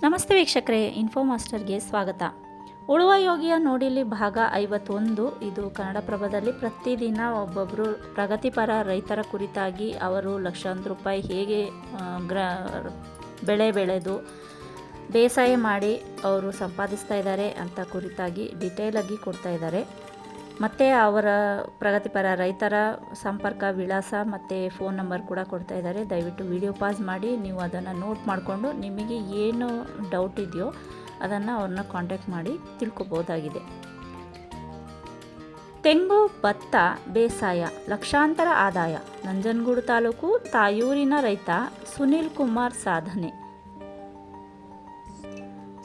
ನಮಸ್ತೆ ವೀಕ್ಷಕರೇ, ಇನ್ಫೋ ಮಾಸ್ಟರ್ಗೆ ಸ್ವಾಗತ. ಉಳುವ ಯೋಗಿಯ ನೋಡಿಲಿ ಭಾಗ 51. ಇದು ಕನ್ನಡಪ್ರಭದಲ್ಲಿ ಪ್ರತಿದಿನ ಒಬ್ಬೊಬ್ಬರು ಪ್ರಗತಿಪರ ರೈತರ ಕುರಿತಾಗಿ ಅವರು ಲಕ್ಷಾಂತರ ರೂಪಾಯಿ ಹೇಗೆ ಬೆಳೆ ಬೆಳೆದು ಬೇಸಾಯ ಮಾಡಿ ಅವರು ಸಂಪಾದಿಸ್ತಾ ಇದ್ದಾರೆ ಅಂತ ಕುರಿತಾಗಿ ಡೀಟೇಲಾಗಿ ಕೊಡ್ತಾ ಇದ್ದಾರೆ. ಮತ್ತು ಅವರ ಪ್ರಗತಿಪರ ರೈತರ ಸಂಪರ್ಕ ವಿಳಾಸ ಮತ್ತು ಫೋನ್ ನಂಬರ್ ಕೂಡ ಕೊಡ್ತಾ ಇದ್ದಾರೆ. ದಯವಿಟ್ಟು ವಿಡಿಯೋ ಪಾಸ್ ಮಾಡಿ ನೀವು ಅದನ್ನು ನೋಟ್ ಮಾಡಿಕೊಂಡು ನಿಮಗೆ ಏನು ಡೌಟ್ ಇದೆಯೋ ಅದನ್ನು ಅವ್ರನ್ನ ಕಾಂಟ್ಯಾಕ್ಟ್ ಮಾಡಿ ತಿಳ್ಕೊಬೋದಾಗಿದೆ. ತೆಂಗು ಭತ್ತ ಬೇಸಾಯ ಲಕ್ಷಾಂತರ ಆದಾಯ. ನಂಜನಗೂಡು ತಾಲೂಕು ತಾಯೂರಿನ ರೈತ ಸುನಿಲ್ ಕುಮಾರ್ ಸಾಧನೆ.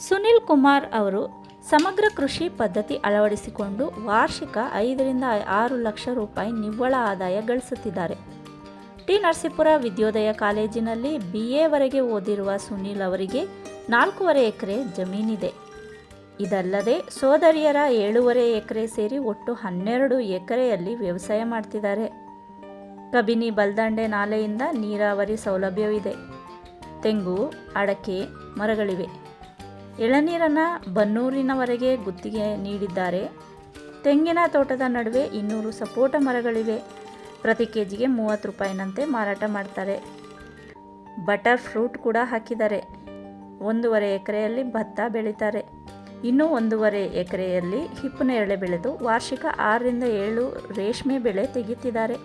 ಸುನಿಲ್ ಕುಮಾರ್ ಅವರು ಸಮಗ್ರ ಕೃಷಿ ಪದ್ಧತಿ ಅಳವಡಿಸಿಕೊಂಡು ವಾರ್ಷಿಕ 5 ರಿಂದ 6 ಲಕ್ಷ ರೂಪಾಯಿ ನಿವ್ವಳ ಆದಾಯ ಗಳಿಸುತ್ತಿದ್ದಾರೆ. ಟಿ ನರಸೀಪುರ ವಿದ್ಯೋದಯ ಕಾಲೇಜಿನಲ್ಲಿ BA ವರೆಗೆ ಓದಿರುವ ಸುನಿಲ್ ಅವರಿಗೆ 4.5 ಎಕರೆ ಜಮೀನಿದೆ. ಇದಲ್ಲದೆ ಸೋದರಿಯರ 7.5 ಎಕರೆ ಸೇರಿ ಒಟ್ಟು 12 ಎಕರೆಯಲ್ಲಿ ವ್ಯವಸಾಯ ಮಾಡ್ತಿದ್ದಾರೆ. ಕಬಿನಿ ಬಲ್ದಂಡೆ ನಾಲೆಯಿಂದ ನೀರಾವರಿ ಸೌಲಭ್ಯವಿದೆ. ತೆಂಗು ಅಡಕೆ ಮರಗಳಿವೆ. ಎಳನೀರನ್ನು ಬನ್ನೂರಿನವರೆಗೆ ಗುತ್ತಿಗೆ ನೀಡಿದ್ದಾರೆ. ತೆಂಗಿನ ತೋಟದ ನಡುವೆ 200 ಸಪೋಟ ಮರಗಳಿವೆ. ಪ್ರತಿ ಕೆಜಿಗೆ 30 ರೂಪಾಯಿನಂತೆ ಮಾರಾಟ ಮಾಡ್ತಾರೆ. ಬಟರ್ ಫ್ರೂಟ್ ಕೂಡ ಹಾಕಿದ್ದಾರೆ. 1.5 ಎಕರೆಯಲ್ಲಿ ಭತ್ತ ಬೆಳೀತಾರೆ. ಇನ್ನೂ 1.5 ಎಕರೆಯಲ್ಲಿ ಹಿಪ್ಪನೇರಳೆ ಬೆಳೆದು ವಾರ್ಷಿಕ 6 ರಿಂದ 7 ರೇಷ್ಮೆ ಬೆಳೆ ತೆಗೆಯುತ್ತಿದ್ದಾರೆ.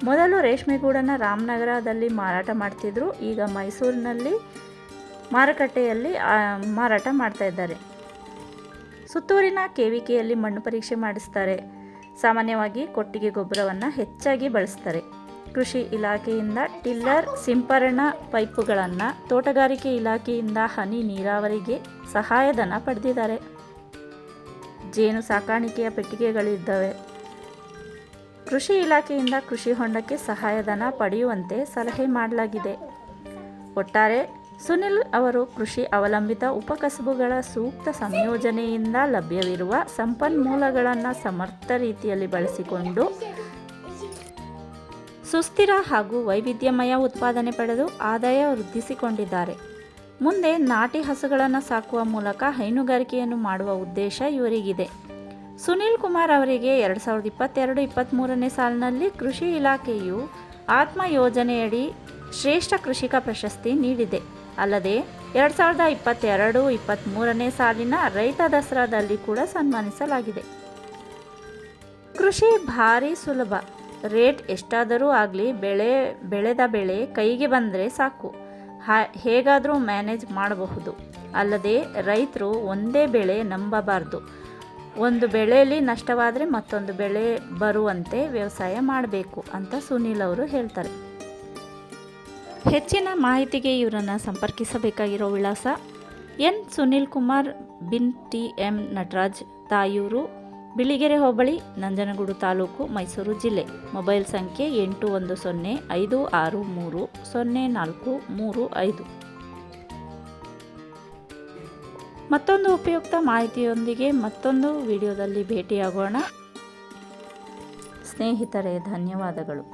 ಮೊದಲು ರೇಷ್ಮೆಗೂಡನ್ನು ರಾಮನಗರದಲ್ಲಿ ಮಾರಾಟ ಮಾಡ್ತಿದ್ರು. ಈಗ ಮೈಸೂರಿನಲ್ಲಿ ಮಾರುಕಟ್ಟೆಯಲ್ಲಿ ಮಾರಾಟ ಮಾಡ್ತಾ ಇದ್ದಾರೆ. ಸುತ್ತೂರಿನ KVKಯಲ್ಲಿ ಮಣ್ಣು ಪರೀಕ್ಷೆ ಮಾಡಿಸ್ತಾರೆ. ಸಾಮಾನ್ಯವಾಗಿ ಕೊಟ್ಟಿಗೆ ಗೊಬ್ಬರವನ್ನು ಹೆಚ್ಚಾಗಿ ಬಳಸ್ತಾರೆ. ಕೃಷಿ ಇಲಾಖೆಯಿಂದ ಟಿಲ್ಲರ್ ಸಿಂಪರಣಾ ಪೈಪುಗಳನ್ನು, ತೋಟಗಾರಿಕೆ ಇಲಾಖೆಯಿಂದ ಹನಿ ನೀರಾವರಿಗೆ ಸಹಾಯಧನ ಪಡೆದಿದ್ದಾರೆ. ಜೇನು ಸಾಕಾಣಿಕೆಯ ಪೆಟ್ಟಿಗೆಗಳಿದ್ದಾವೆ. ಕೃಷಿ ಇಲಾಖೆಯಿಂದ ಕೃಷಿ ಹೊಂಡಕ್ಕೆ ಸಹಾಯಧನ ಪಡೆಯುವಂತೆ ಸಲಹೆ ಮಾಡಲಾಗಿದೆ. ಒಟ್ಟಾರೆ ಸುನಿಲ್ ಅವರು ಕೃಷಿ ಅವಲಂಬಿತ ಉಪಕಸಬುಗಳ ಸೂಕ್ತ ಸಂಯೋಜನೆಯಿಂದ ಲಭ್ಯವಿರುವ ಸಂಪನ್ಮೂಲಗಳನ್ನು ಸಮರ್ಥ ರೀತಿಯಲ್ಲಿ ಬಳಸಿಕೊಂಡು ಸುಸ್ಥಿರ ಹಾಗೂ ವೈವಿಧ್ಯಮಯ ಉತ್ಪಾದನೆ ಪಡೆದು ಆದಾಯ ವೃದ್ಧಿಸಿಕೊಂಡಿದ್ದಾರೆ. ಮುಂದೆ ನಾಟಿ ಹಸುಗಳನ್ನು ಸಾಕುವ ಮೂಲಕ ಹೈನುಗಾರಿಕೆಯನ್ನು ಮಾಡುವ ಉದ್ದೇಶ ಇವರಿಗಿದೆ. ಸುನಿಲ್ ಕುಮಾರ್ ಅವರಿಗೆ 2022-23ನೇ ಸಾಲಿನಲ್ಲಿ ಕೃಷಿ ಇಲಾಖೆಯು ಆತ್ಮ ಯೋಜನೆಯಡಿ ಶ್ರೇಷ್ಠ ಕೃಷಿಕ ಪ್ರಶಸ್ತಿ ನೀಡಿದೆ. ಅಲ್ಲದೆ 2022-23ನೇ ಸಾಲಿನ ರೈತ ದಸರಾದಲ್ಲಿ ಕೂಡ ಸನ್ಮಾನಿಸಲಾಗಿದೆ. ಕೃಷಿ ಭಾರಿ ಸುಲಭ. ರೇಟ್ ಎಷ್ಟಾದರೂ ಆಗಲಿ ಬೆಳೆದ ಬೆಳೆ ಕೈಗೆ ಬಂದರೆ ಸಾಕು, ಹೇಗಾದರೂ ಮ್ಯಾನೇಜ್ ಮಾಡಬಹುದು. ಅಲ್ಲದೆ ರೈತರು ಒಂದೇ ಬೆಳೆ ನಂಬಬಾರ್ದು. ಒಂದು ಬೆಳೆಯಲ್ಲಿ ನಷ್ಟವಾದರೆ ಮತ್ತೊಂದು ಬೆಳೆ ಬರುವಂತೆ ವ್ಯವಸಾಯ ಮಾಡಬೇಕು ಅಂತ ಸುನಿಲ್ ಅವರು ಹೇಳ್ತಾರೆ. ಹೆಚ್ಚಿನ ಮಾಹಿತಿಗೆ ಇವರನ್ನು ಸಂಪರ್ಕಿಸಬೇಕಾಗಿರೋ ವಿಳಾಸ ಎನ್ ಸುನಿಲ್ ಕುಮಾರ್ ಬಿನ್ TM ನಟರಾಜ್, ತಾಯೂರು, ಬಿಳಿಗೆರೆ ಹೋಬಳಿ, ನಂಜನಗೂಡು ತಾಲೂಕು, ಮೈಸೂರು ಜಿಲ್ಲೆ. ಮೊಬೈಲ್ ಸಂಖ್ಯೆ 8105630435. ಮತ್ತೊಂದು ಉಪಯುಕ್ತ ಮಾಹಿತಿಯೊಂದಿಗೆ ಮತ್ತೊಂದು ವಿಡಿಯೋದಲ್ಲಿ ಭೇಟಿಯಾಗೋಣ. ಸ್ನೇಹಿತರೆ, ಧನ್ಯವಾದಗಳು.